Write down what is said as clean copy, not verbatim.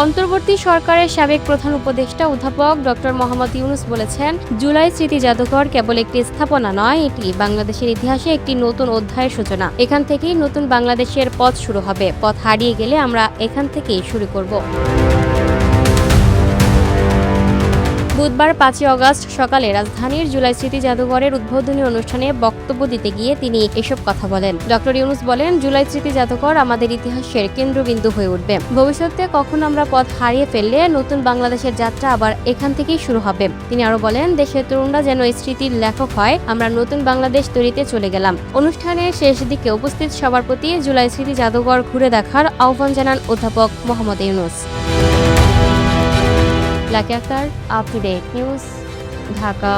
অন্তর্বর্তী সরকারের সাবেক প্রধান উপদেষ্টা অধ্যাপক ডক্টর মোহাম্মদ ইউনূস বলেছেন, জুলাই স্মৃতি জাদুঘর কেবল একটি স্থাপনা নয়, এটি বাংলাদেশের ইতিহাসে একটি নতুন অধ্যায়ের সূচনা। এখান থেকেই নতুন বাংলাদেশের পথ শুরু হবে। পথ হারিয়ে গেলে আমরা এখান থেকেই শুরু করব। বুধবার ৫ই অগাস্ট সকালে রাজধানীর জুলাই স্মৃতি জাদুঘরের উদ্বোধনী অনুষ্ঠানে বক্তব্য দিতে গিয়ে তিনি এসব কথা বলেন। ডক্টর ইউনূস বলেন, জুলাই স্মৃতি জাদুঘর আমাদের ইতিহাসের কেন্দ্রবিন্দু হয়ে উঠবে। ভবিষ্যতে কখনো আমরা পথ হারিয়ে ফেললে নতুন বাংলাদেশের যাত্রা আবার এখান থেকেই শুরু হবে। তিনি আরো বলেন, দেশের তরুণরা যেন এই স্মৃতির লেখক হয়। আমরা নতুন বাংলাদেশ তৈরিতে চলে গেলাম। অনুষ্ঠানের শেষ দিকে উপস্থিত সবার প্রতি জুলাই স্মৃতি জাদুঘর ঘুরে দেখার আহ্বান জানান অধ্যাপক Mohammad Yunus. Lucky Akter, up to date news, Dhaka.